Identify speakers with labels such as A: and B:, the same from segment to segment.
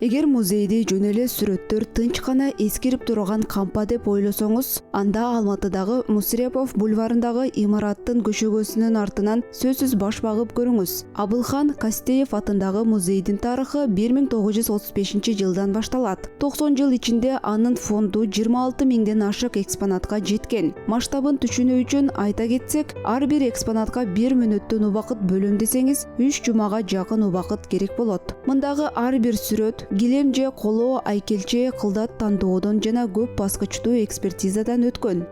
A: Эгер музейди жөн эле сүрөттөр тынч гана эскирип турган кампа деп ойлосоңуз, анда Алматыдагы Мусрепов бульварындагы имараттын көшөгөсүнүн артынан сөзсүз баш багып көрүңүз. Абылхан Кастеев атындагы музейдин тарыхы 1935 башталат. 90 жыл ичинде анын фонду 26 миңден ашык экспонатка жеткен. Масштабын түшүнүү үчүн айта кетсек, ар бир экспонатка 1 мүнөттөн убакыт бөлөм десеңиз, 3 жумага жакын убакыт керек болот. Мындагы ар бир сүрөт килем же коло айкелче кылдат тандоодон жана көп баскычтуу экспертизадан өткөн.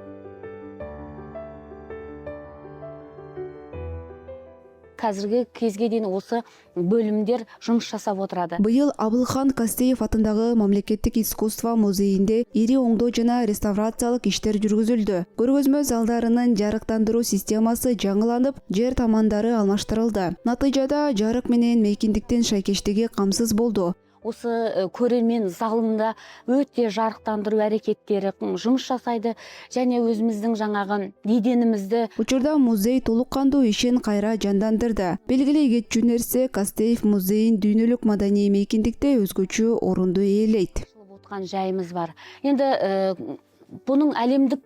B: Қазіргі кезге дейін осы бөлімдер жұмыс жасап отырады.
A: Быйыл Абылхан Кастеев атындагы Мамлекеттик искусство музейинде ири оңдоо жана реставрациялык иштер жүргүзүлдү. Көргөзмө залдарынын жарыктандыруу системасы жаңыланып, жер тамандары алмаштырылды. Натыйжада жарык менен мейкиндиктин шайкештиги камсыз болду.
B: Осы көрермен залында өте жарықтандыру әрекеттері жұмыс жасайды, және өзіміздің жаңағы неденімізді.
A: Учурда музей толук кандуу ишин кайра жандандырды. Белгилүү кетчү нерсе, Кастеев музейин дүйнөлүк маданий мейкиндикте өзгөчө орунду ээлейт.
B: Отқан жайымыз бар. Енді бұның әлемдік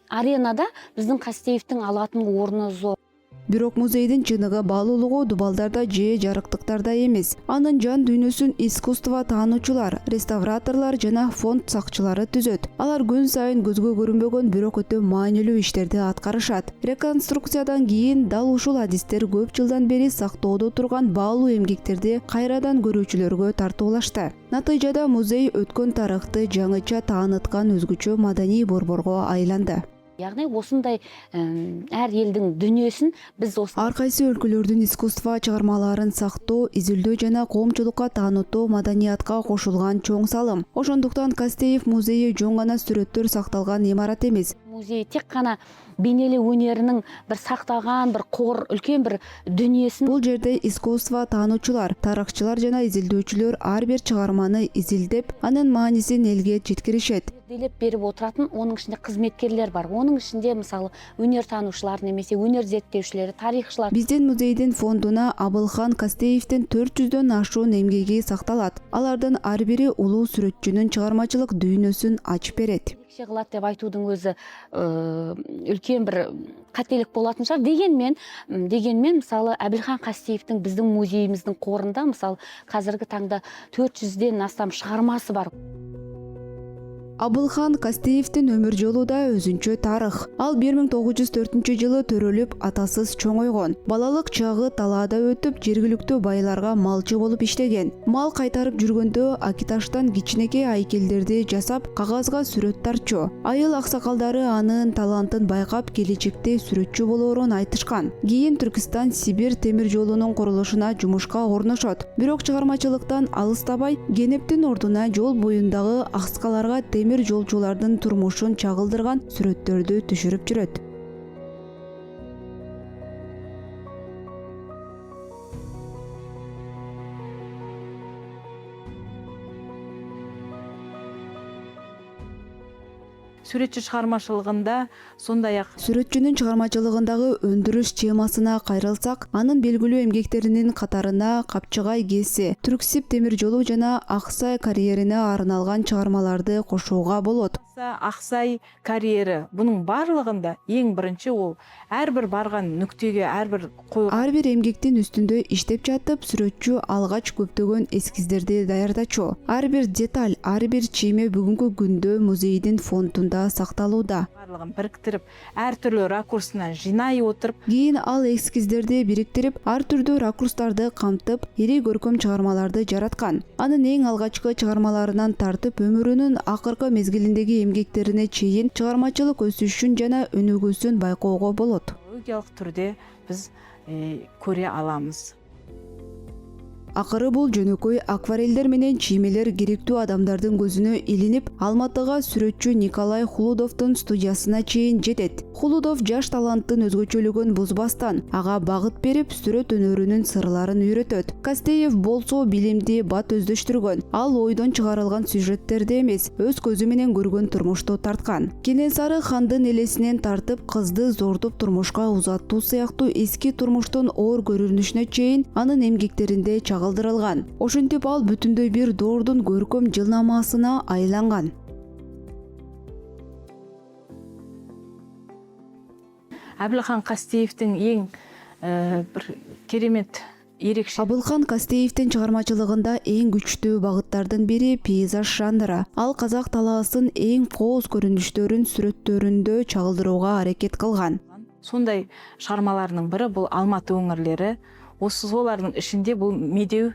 B: аренада біздің Кастеевтің алатын орны зор.
A: Бирок музейдин чыныгы баалуулугу дубалдарда же жарыктыктарда эмес. Анын жан дүйнөсүн искусство таануучулар, реставраторлор жана фонд сакчылары түзөт. Алар күн сайын көзгө көрүнбөгөн бирок өтө маанилүү иштерди аткарышат. Реконструкциядан кийин дал ушул адистер көп жылдан бери сактоодо турган баалуу эмгектерди кайрадан көрүүчүлөргө тартуулашты. Натыйжада музей өткөн тарыхты жаңыча тааныткан өзгөчө маданий борборго айланды.
B: Яғни осындай әр елдің дүниесін біз осы
A: ар кайсы өлкөлөрдүн искусство чыгармаларын сактоо, изилдөө жана коомчулукка таанытуу маданиятка кошулган чоң салым. Ошондуктан Кастеев музейи жөн гана сүрөттөр сакталган имарат эмес.
B: Музей тек қана бейнелеу өнерінің бір сақталған, бір қор, үлкен бір дүниесін.
A: Бул жерде искусство таануучулар, тарыхчылар жана изилдөөчүлөр ар бир чыгарманы изилдеп, анын маанисин элге жеткиришет.
B: Зерделеп беріп отыратын, оның ішінде қызметкерлер бар. Оның ішінде мысалы өнер танушылар немесе өнер зерттеушілері, тарихшылар.
A: Биздин музейдин фондуна Абылхан Кастеевдин 400дөн ашуун эмгеги сакталат. Алардын ар бири улуу сүрөтчүнүн чыгармачылык дүйнөсүн ачып берет.
B: Кылат деп айтудың өзі үлкен бір қателік болатын шығар. Дегенмен мысалы Абылхан Кастеевтің біздің музейіміздің қорында мысалы қазіргі таңда 400ден астам шығармасы бар.
A: Абылхан Кастеевдин өмүр жолу да өзүнчө тарых. Ал 1904 жылы төрөлүп, атасыз чоңойгон. Балалык чагы талаада өтүп, жергиликтүү байларга малчы болуп иштеген. Мал кайтарып жүргөндө Акиташтан кичинекей айкелдерди жасап, кагазга сүрөт тарчу. Айыл аксакалдары анын талантын байкап, келечекте сүрөтчү болоорун айтышкан. Кийин Түркистан Сибир темир жолунун курулушуна жумушка орношот. Бирок чыгармачылыктан алыстабай, Генептин ордуна жол боюндагы акскаларга темир жолчулардын турмушун чагылдырган сүрөттөрдү түшүрүп жүрөт.
C: Сүрөтчү чыгармачылыгында
A: Сүрөтчүнүн чыгармачылыгындагы өндүрүш темасына кайрылсак, анын белгилүү эмгектеринин катарына Капчыгай КЕСИ, Түрксиб темир жолу жана Аксай карьерине арналган чыгармаларды кошууга болот.
C: Аксай карьери бунун барлыгында эң биринчи ол ар бир барган нүктөгө ар
A: бир эмгектин үстүндө иштеп жатып, сүрөтчү алгач көптөгөн эскиздерди даярдачу. Ар бир деталь, ар бир чийме бүгүнкү күндө музейдин фондунда сакталууда.
C: Барлыгын бириктирип, ар түрлүү ракурсунан жинай отуруп,
A: кийин ал эскиздерди бириктирип, ар түрдүү ракурстарды камтып, ири көркөм чыгармаларды жараткан. Анын эң алгачкы чыгармаларынан тартып, өмүрүнүн акыркы мезгилиндеги эмгектерине чейин чыгармачылык өсүшүн жана өнүгүүсүн байкоого болот.
C: Логикалык түрдө биз көрө аламыз.
A: Акыры бул жөнөкөй акварелдер менен чиймелер керектүү адамдардын көзүнө илинип, Алматыга сүрөтчү Николай Хулудовдун студиясына чейин жетет. Хулудов жаш таланттын өзгөчөлүгүн бузбастан, ага багыт берип, сүрөт өнөрүнүн сырларын үйрөтөт. Кастеев болсо билимди бат өздөштүргөн. Ал ойдон чыгарылган сюжеттерди эмес, өз көзү менен көргөн турмушту тарткан. Кенесары хандын элесинен тартып, кызды зордуп турмушка узаттуу сыяктуу эски турмуштун оор көрүнүшүнө чейин анын эмгектеринде чагылдырылган. Ошентип ал бүтүндөй бир доордун көркөм жылнамасына айланган.
C: Әбілхан Қастеевтің ең бір керемет ерекше.
A: Абылхан Қастеевтің чыгармачылыгында эң күчтүү багыттардын бири пейзаж жанры. Ал казак талаасын эң кооз көрүнүштөрүн сүрөттөрүндө чагылдырууга аракет кылган.
C: Сондай шығармаларының бірі бұл Алматы өңірлері. Осы солардың ішінде бұл Медеу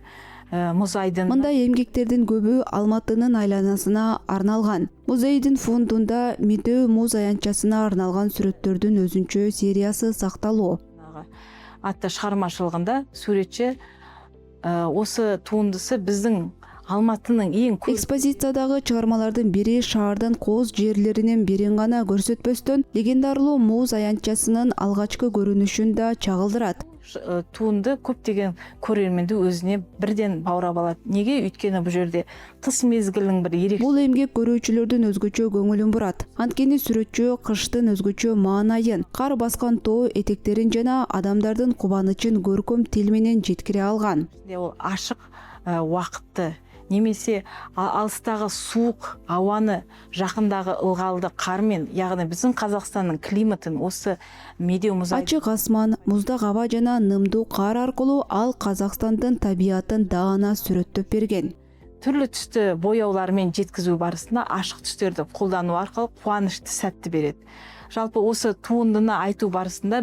C: мұз айдын.
A: Мындай эмгектердин көбү Алматынын айланасына арналган. Музейдин фондунда Медеу муз аянтчасына арналган сүрөттөрдүн өзүнчө сериясы сакталуу.
C: Атты шығармашылығында суретші осы туындысы біздің Алматының ең көп.
A: Экспозициядагы чыгармалардын бири шаардын кооз жерлеринин бирин гана көрсөтпөстөн легендарлуу муз аянтчасынын алгачкы көрүнүшүн да чагылдырат.
C: Туынды көптеген көрерменді өзіне бірден баурап алат. Неге? Өйткені бұл жерде қыс мезгілінің бір ерекше.
A: Бул эмгек көрүүчүлөрдүн өзгөчө көңүлүн бурат. Анткени сүрөтчү кыштын өзгөчө маанайын, кар баскан тоо этектерин жана адамдардын кубанычын көркөм тил менен жеткире алган.
C: Ол ашық уақытты немесе алыстағы суық ауаны жақындағы ылғалды қармен, яғни біздің Қазақстанның климатын осы Медеу мұз айдыны.
A: Ачык асман, муздак аба жана нымдуу кар аркылуу ал Казакстандын табиятын даана сүрөттөп берген.
C: Түрлі түсті бояулармен жеткізу барысында ашық түстерді қолдану арқылы қуанышты сәтті береді. Жалпы осы туындыны айту барысында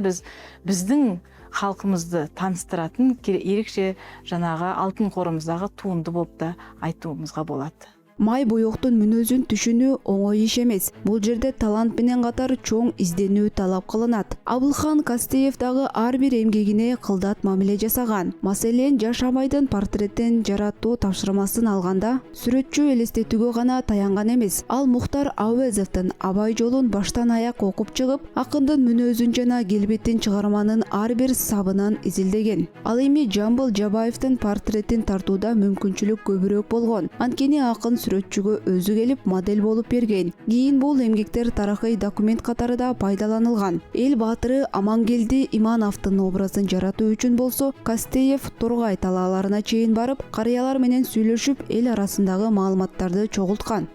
C: біздің халқымызды таныстыратын ерекше жаңағы алтын қорымыздағы туынды болып да айтуымызға болады.
A: Май боёктун мүнөзүн түшүнүү оңой иш эмес. Бул жерде талант менен катар чоң изденүү талап кылынат. Абылхан Қастеев дагы ар бир эмгегине кылдат мамиле жасаган. Маселен, Жаш Абайдын портретин жаратуу тапшырмасын алганда сүрөтчү элестетүүгө гана таянган эмес. Ал Мухтар Ауезовдун Абай жолун баштан аяк окуп чыгып, акындын мүнөзүн жана келбетин чыгарманын ар бир сабынан изилдеген. Ал эми Жамбыл Жабаевдин портретин тартууда мүмкүнчүлүк көбүрөөк болгон. Анткени акын сүрөтчүгө өзү келип модель болуп берген. Кийин бул эмгектер тарыхый документ катарында пайдаланылган. Эл баатыры Амангелди Имановдун образын жаратуу үчүн болсо, Кастеев Торгай талааларына чейин барып, карыялар менен сүйлөшүп, эл арасындагы маалыматтарды чогулткан.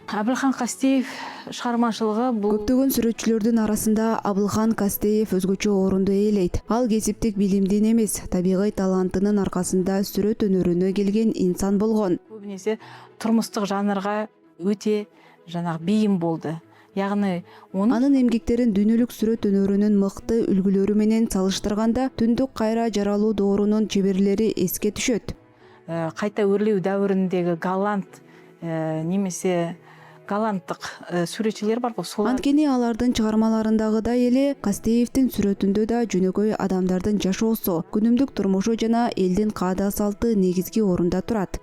C: Абылхан Қастеев шығармашылығы бұл
A: Көптөгөн сүрөтчүлөрдүн арасында Абылхан Қастеев өзгөчө орунду ээлейт. Ал кесиптик билимдин эмес, табигый талантынын аркасында сүрөт өнөрүнө келген инсан болгон.
C: Көбінесе турмуштук жанрга өте бийим болды. Яғни
A: анын эмгектерин дүйнөлүк сүрөт өнөрүнүн мыкты үлгүлөрү менен салыштырганда Түндүк кайра жаралуу доорунун чеберлери эске түшөт.
C: Кайта өрлөө дәуіріндегі голланд немесе голланддык сүрөтчүлөр бар ғой.
A: Анткени алардын чыгармаларындагыдай эле Кастеевдин сүрөтүндө да жөнөкөй адамдардын жашоосу, күнүмдүк турмушу жана элдин каада салты негизги орунда турат.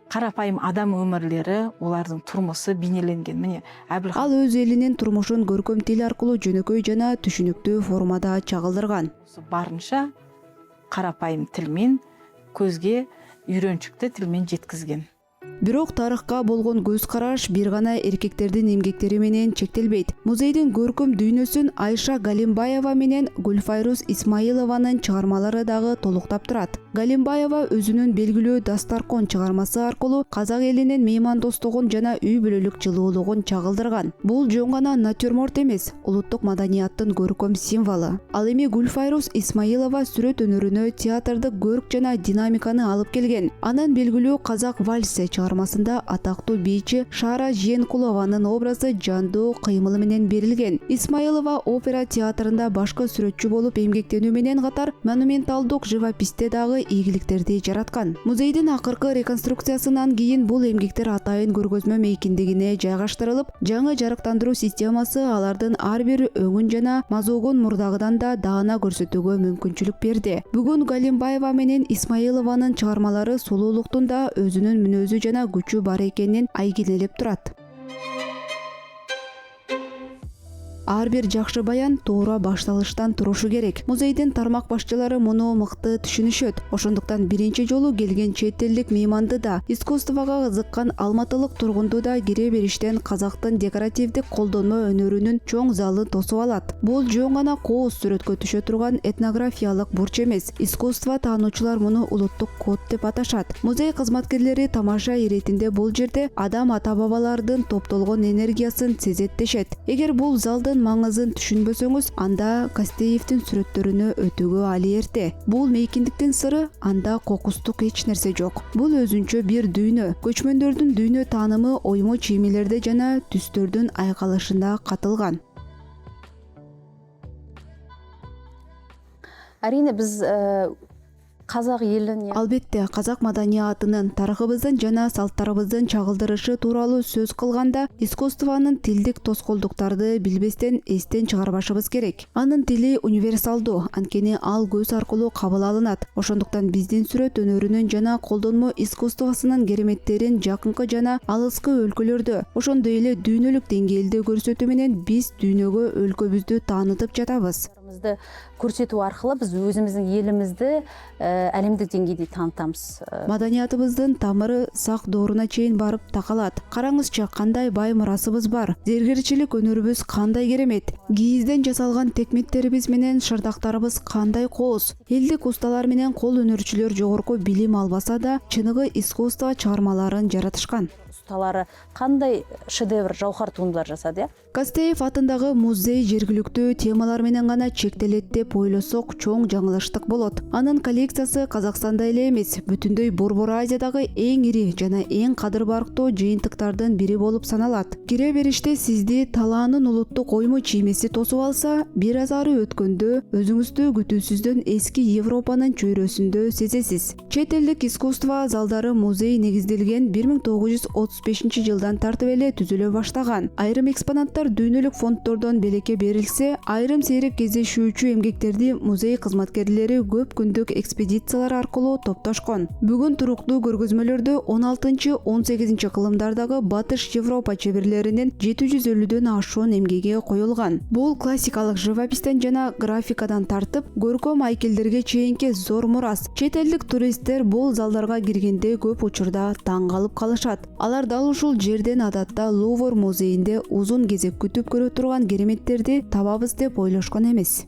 C: Карапайым адам өмүрлөрү, олардын турмусу бейнеленген. Міне Әбілхан
A: Ал өз элинин турмушун көркөм тил аркылуу жөнөкөй жана түшүнүктүү формада чагылдырган.
C: Барынша карапайым тилмен, көзге үйрөнчүктүү тилмен жеткизген.
A: Бирок тарыхка болгон көз караш бир гана эркектердин эмгектери менен чектелбейт. Музейдин көркөм дүйнөсүн Айша Галимбаева менен Гүлфайрус Исмаилованын чыгармалары дагы толуктап турат. Галимбаева өзүнүн белгилүү Дастаркон чыгармасы аркылуу казак элинин меймандостугун жана үй бүлөлүк жылуулугун чагылдырган. Бул жөн гана натюрморт эмес, улуттук маданияттын көркөм символу. Ал эми Гүлфайрус Исмаилова сүрөт өнөрүнө театрдык көрк жана динамиканы алып келген. Анын белгилүү Казак вальси чыгармасында атактуу бийчи Шара Жээнкулованын образы жандуу кыймылы менен берилген. Исмаилова опера театрында башкы сүрөтчү болуп эмгектенүү менен катар монументалдык живописте дагы ийгиликтерди жараткан. Музейдин акыркы реконструкциясынан кийин бул эмгектер атайын көргөзмө мейкиндигине жайгаштырылып, жаңы жарыктандыруу системасы алардын ар бир өңүн жана мазогун мурдагыдан да даана көрсөтүүгө мүмкүнчүлүк берди. Бүгүн Галимбаева менен Исмаилованын чыгармалары сулуулуктун да өзүнүн мүнөзү жана күчү бар экенин айгинелеп турат. Ар бир жакшы баян туура башталыштан турушу керек. Музейдин тармак башчылары муну мыкты түшүнүшөт. Ошондуктан биринчи жолу келген чет элдик мейманды да, искусствого кызыккан алматылык тургунду да кире бериштен казактын декоративдик колдонмо өнөрүнүн чоң залы тосуп алат. Бул жөн гана кооз сүрөткө түшө турган этнографиялык бурч эмес. Искусство таануучулар муну улуттук код деп аташат. Музей кызматкерлери тамаша иретинде бул жерде адам ата-бабалардын топтолгон энергиясын сезет дешет. Эгер бул залдын маңызын түшүнбөсөңүз, анда Кастеевдин сүрөттөрүнө өтүүгө али эрте. Бул мейкиндиктин сыры, анда кокустук эч нерсе жок. Бул өзүнчө бир дүйнө. Көчмөндөрдүн дүйнө таанымы оймо чиймелерде жана түстөрдүн айкалышында катылган.
B: Әрине біз қазақ елін
A: Албетте, казак маданиятынын, тарыхыбыздын жана салттарыбыздын чагылдырышы тууралуу сөз кылганда, искусствонун тилдик тоскоолдуктарды билбестен эстен чыгарбашыбыз керек. Анын тили универсалдуу, анткени ал көз аркылуу кабыл алынат. Ошондуктан биздин сүрөт өнөрүнүн жана колдонмо искусствосунун кереметтерин жакынкы жана алыскы өлкөлөрдө, ошондой эле дүйнөлүк деңгээлде көрсөтүү менен биз дүйнөгө өлкөбүздү таанытып жатабыз.
B: көрсету арқылы біз өзіміздің елімізді әлемдік деңгейде танытамыз.
A: Маданиятыбыздын тамыры сак дооруна чейин барып такалат. Караңызчы, кандай бай мурасыбыз бар. Зергерчилик өнөрүбүз кандай керемет. Кийизден жасалган текметтерибиз менен шырдактарыбыз кандай кооз. Элдик усталар менен кол өнөрчүлөр жогорку билим албаса да, чыныгы искусство чыгармаларын жаратышкан.
B: Ustaları қандай шедевр, жауһар туындылар жасады, я?
A: Кастеев атындагы музей жергиликтүү темалар менен гана чектелет деп ойлосок чоң жаңылыштык болот. Анын коллекциясы Казакстанда эле эмес, бүтүндөй Борбор Азиядагы эң ири жана эң кадыр барктуу жыйынтыктардын бири болуп саналат. Кире бериште сизди талаанын улуттук оймо чиймеси тосуп алса, бир аз ары өткөндө өзүңүздү күтүүсүздөн эски Европанын чөйрөсүндө сезесиз. Чет элдик искусство залдары музей негизделген 1935-жылдан тартып эле түзүлө баштаган. Айрым экспонаттар дүйнөлүк фонддордон белекке берилсе, айрым сейрек кездешүүчү эмгектерди музей кызматкерлери көп күндүк экспедициялар аркылуу топтошкон. Бүгүн туруктуу көргөзмөлөрдө 16-18 кылымдардагы Батыш Европа чеберлеринин 750дөн ашуун эмгеги коюлган. Бул классикалык живопистен жана графикадан тартып, көркөм айкелдерге чейинки зор мурас. Чет элдик туристтер бул залдарга киргенде көп учурда таң калып калышат. Алар дал ушул жерден адатта Лувр музейинде узун кезек күтүп көрө турган кереметтерди табабыз деп ойлошкон эмес.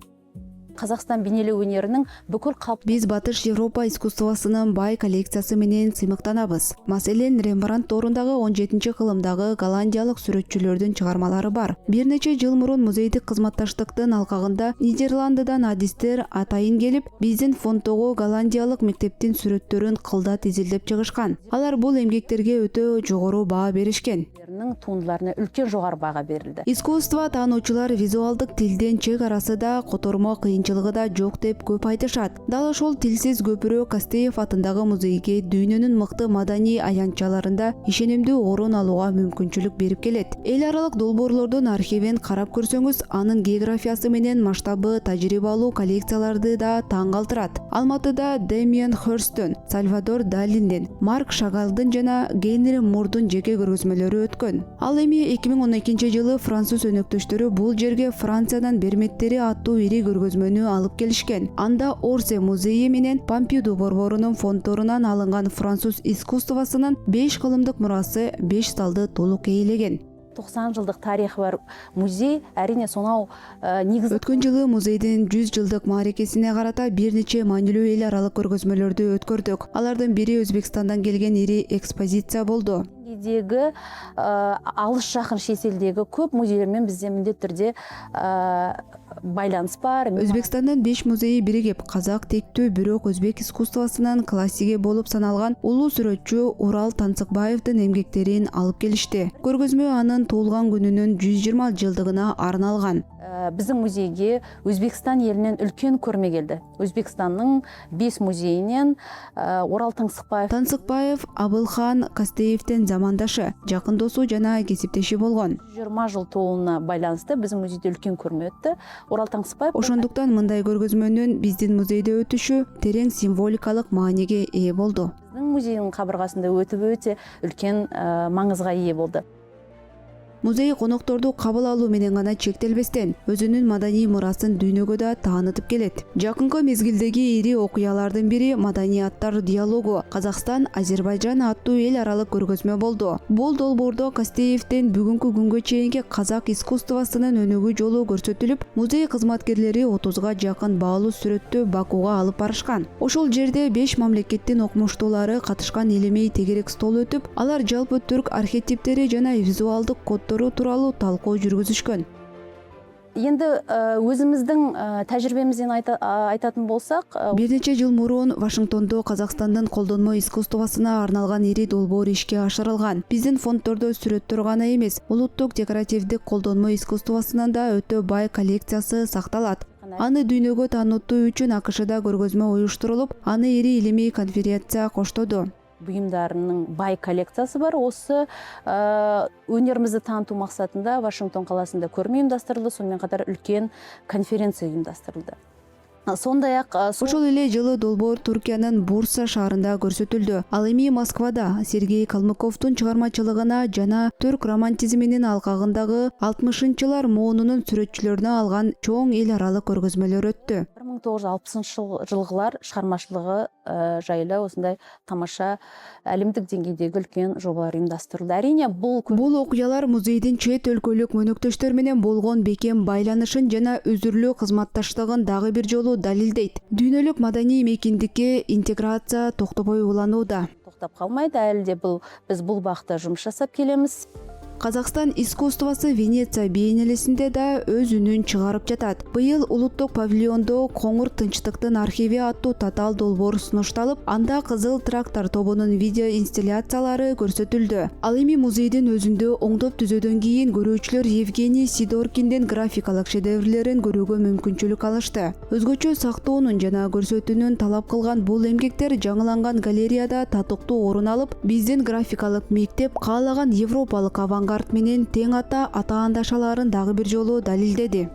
B: Қазақстан бейнелеу өнерінің бүкіл
A: Биз Батыш Европа искусствосунун бай коллекциясы менен сыймыктанабыз. Маселен, Рембрандт орындагы 17-кылымдагы голландиялык сүрөтчүлөрдүн чыгармалары бар. Бир нече жыл мурун музейдик кызматташтыктын алкагында Нидерландыдан адистер атайын келип, биздин фонддогу голландиялык мектептин сүрөттөрүн кылдат изилдеп чыгышкан. Алар бул эмгектерге өтө жогору баа беришкен.
B: туындыларына үлкен жоғары баға берилди.
A: Искусство таануучулар визуалдык тилден чек арасы да, котормо кыйынчылыгы да жок деп көп айтышат. Дал ошол тилсиз көпүрө Кастеев атындагы музейге дүйнөнүн мыкты маданий аянтчаларында ишенимдүү орун алууга мүмкүнчүлүк берип келет. Эл аралык долбоорлордун архивин карап көрсөңүз, анын географиясы менен масштабы тажрыйбалуу коллекцияларды да таң калтырат. Алматыда Демиан Хёрсттөн, Сальвадор Далинден, Марк Шагалдын жана Генри Мурдун жеке көргөзмөлөрү өткөн. Ал эми 2012-жылы француз өнөктөштөрү бул жерге Франциядан берметтери аттуу ири көргөзмөнү алып келишкен. Анда Орсе музейи менен Помпиду борборунун фонддорунан алынган француз искусствосунун 5 кылымдык мурасы 5 залды толук ээлеген.
B: 90 жылдық тарихы бар музей, әрине сонау негіз.
A: Өткөн жылы музейдин 100 жылдык маарекесине карата бир нече маанилүү эл аралык көргөзмөлөрдү өткөрдүк. Алардын бири Өзбекстандан келген ири экспозиция болду.
B: Дегі алыс жақын шетелдегі көп музейлермен бізде міндетті түрде байланыс бар.
A: Өзбекстандан 5 музейи биригип, казак тектүү бирок өзбек искусствосунун классиги болуп саналган улуу сүрөтчү Урал Тансыкбаевдин эмгектерин алып келишти. Көргөзмө анын туулган күнүнүн 120 жылдыгына арналган.
B: Біздің музейге Өзбекстан елінен үлкен көрме келді. Өзбекстанның 5 музейінен Орал
A: Тансыкбаев Абылхан Кастеевтен замандашы, жакын досу жана кесиптеши болгон.
B: 20 жыл толуына байланысты біздің музейде үлкен көрме өтті. Орал Таңсыкбаев.
A: Ошондуктан мындай көргөзмөнүн биздин музейде өтүшү терең символикалык мааниге ээ болду.
B: Біздің музейдің кабыргасында өтүп өтө үлкен маңызга ээ болды.
A: музей конокторду кабыл алуу менен гана чектелбестен өзүнүн маданий мурасын дүйнөгө да таанытып келет. Жакынкы мезгилдеги ири окуялардын бири маданияттар диалогу Казакстан Азербайжан аттуу эл аралык көргөзмө болду. Бул долбоордо Кастеевдин бүгүнкү күнгө чейинки казак искусствосунун өнүгүү жолу көрсөтүлүп, музей кызматкерлери 30га жакын баалуу сүрөттү Бакуга алып барышкан. Ошол жерде 5 мамлекеттин окумуштуулары катышкан илимий тегерек стол өтүп, алар жалпы түрк архетиптери жана визуалдык коддору тууралуу талкуу жүргүзүшкөн.
D: Енді өзіміздің тәжірибемізден айтатын болсақ,
A: Бир нече жыл мурун Вашингтондо Казакстандын колдонмо искусствосуна арналган ири долбоор ишке ашырылган. Биздин фонддордо сүрөттөр гана эмес, улуттук декоративдик колдонмо искусствосунун да өтө бай коллекциясы сакталат. Аны дүйнөгө таанытуу үчүн АКШда көргөзмө уюштурулуп, аны ири илимий конференция коштоду.
D: бұйымдарының бай коллекциясы бар. Осы өнерімізді таныту мақсатында Вашингтон қаласында көрме ұйымдастырылды, сонымен қатар үлкен конференция ұйымдастырылды. Сондай-ақ
A: Ошол эле жылы долбоор Туркиянын Бурса шаарында көрсөтүлдү. Ал эми Москвада Сергей Калмыковдун чыгармачылыгына жана түрк романтизминин алкагындагы 60-жылар моонунун сүрөтчүлөрүнө алган чоң эл аралык көргөзмөлөр өттү.
D: 1960 жылғылар шығармашылығы жайлы осындай тамаша әлемдік деңгейдегі үлкен жобалар ұйымдастырылды. Әрине
A: бул окуялар музейдин чет өлкөлүк мөнөктөштөр менен болгон бекем байланышын жана үзүрлүү кызматташтыгын дагы бир жолу далилдейт. Дүйнөлүк маданий мейкиндикке интеграция токтобой уланууда.
D: Тоқтап қалмайды, әлі де біз бұл бақта жұмыс жасап келеміз.
A: Казакстан искусствосы Венеция биенелесинде да өз үнүн чыгарып жатат. Быйыл улуттук павильондо Коңур тынчтыктын архиви аттуу татаал долбоор сунушталып, анда Кызыл трактор тобунун видео инсталляциялары көрсөтүлдү. Ал эми музейдин өзүндө оңдоп түзөдөн кийин көрүүчүлөр Евгений Сидоркиндин графикалык шедеврлерин көрүүгө мүмкүнчүлүк алышты. Өзгөчө сактоонун жана көрсөтүүнүн талап кылган бул эмгектер жаңыланган галереяда татыктуу орун алып, биздин графикалык мектеп каалаган европалык авангард менен тең ата атаандашаларын дагы бир жолу далилдеди.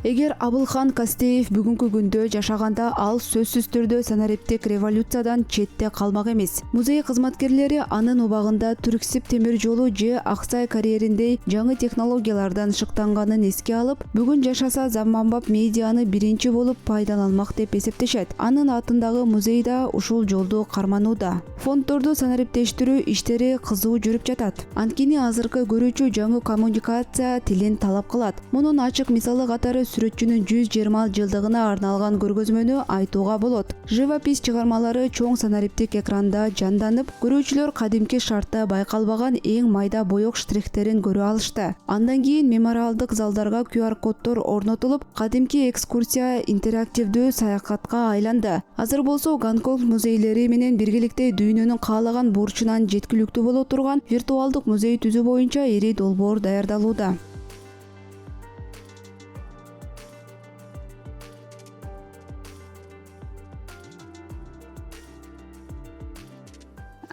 A: Эгер Абылхан Кастеев бүгүнкү күндө жашаганда, ал сөзсүз түрдө санариптик революциядан четте калмак эмес. Музей кызматкерлери анын убагында Түрксиб темир жолу же Аксай карьериндей жаңы технологиялардан шыктанганын эске алып, бүгүн жашаса заманбап медианы биринчи болуп пайдаланмак деп эсептешет. Анын атындагы музей да ушул жолду карманууда. Фонддорду санариптештирүү иштери кызуу жүрүп жатат. Анткени азыркы көрүүчү жаңы коммуникация тилин талап кылат. Мунун ачык мисалы катары сүрөтчүнүн 120 жылдыгына арналган көргөзмөнү айтууга болот. Живопись чыгармалары чоң санариптик экранда жанданып, көрүүчүлөр кадимки шартта байкалбаган эң майда боек штрихтерин көрө алышты. Андан кийин мемориалдык залдарга QR коддор орнотулуп, кадимки экскурсия интерактивдүү саякатка айланды. Азыр болсо Гонконг музейлери менен биргеликте дүйнөнүн каалаган бурчунан жеткиликтүү боло турган виртуалдык музей түзүү боюнча ири долбоор даярдалууда.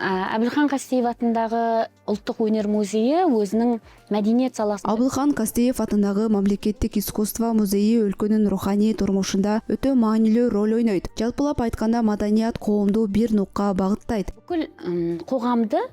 B: Абылхан Кастеев атындагы Улуттук өнер музейи өзүнүн мәдениет саласында
A: Абылхан Кастеев атындагы мамлекеттик искусство музейи өлкөнүн руханий турмушунда өтө маанилүү роль ойнойт. Жалпылап айтканда маданият коомду бир нукка багыттайт.
B: Бүкүл коомду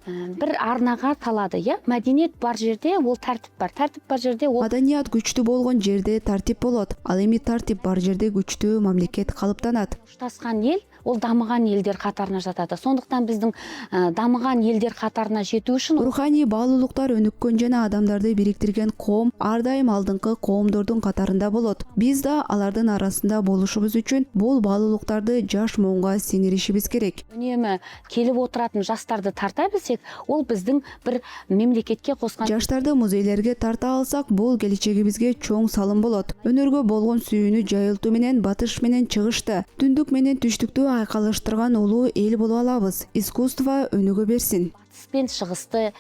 B: бир арнага талады, Мәдениет бар жерде ол тартип бар. Тартип бар жерде ол
A: Маданият күчтүү болгон жерде тартип болот. Ал эми тартип бар жерде күчтүү мамлекет калыптанат.
B: Ушташкан эл ол дамыган элдер катарына жатады. Сондуктан биздин дамыган элдер катарына жетүү үчүн
A: Руханий баалуулуктар өнүккөн жана адамдарды бириктирген коом ар дайым алдыңкы коомдордун катарында болот. Биз да алардын арасында болушубуз үчүн бул баалуулуктарды жаш моонго сиңиришибиз керек.
B: үнөмө келип отуратын жаштарды тарта билсек, ол биздин бир мемлекетке коскон
A: Жаштарды музейлерге тарта алсак, бул келечегибизге чоң салым болот. Өнөргө болгон сүйүүнү жайылтуу менен батыш менен чыгышты, түндүк менен түштүктү айкалыштырган улуу эл боло алабыз. Искусство өнүгө берсин.
B: батыс пен шығысты,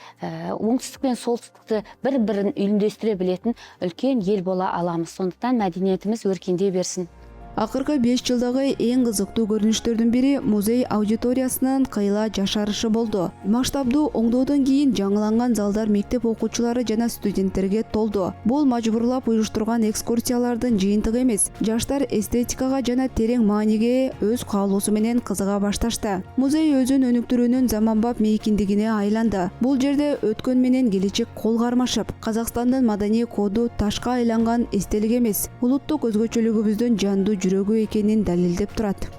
B: оңтүстік пен солтүстікті бір-бірін үйлендестіре білетін үлкен ел бола аламыз. Сондықтан мәдениетіміз өркендей берсін.
A: Акыркы 5 жылдагы эң кызыктуу көрүнүштөрдүн бири музей аудиториясынын кыйла жашарышы болду. Масштабдуу оңдоодон кийин жаңыланган залдар мектеп окуучулары жана студенттерге толду. Бул мажбурлап уюштурган экскурсиялардын жыйынтыгы эмес. Жаштар эстетикага жана терең мааниге өз каалоосу менен кызыга башташты. Музей өзүн өнүктүрүүнүн заманбап мейкиндигине айланды. Бул жерде өткөн менен келечек кол кармашып, Казакстандын маданий коду ташка айланган эстелик эмес, улуттук өзгөчөлүгүбүздүн жандуу жүрөгү экенин далилдеп турат.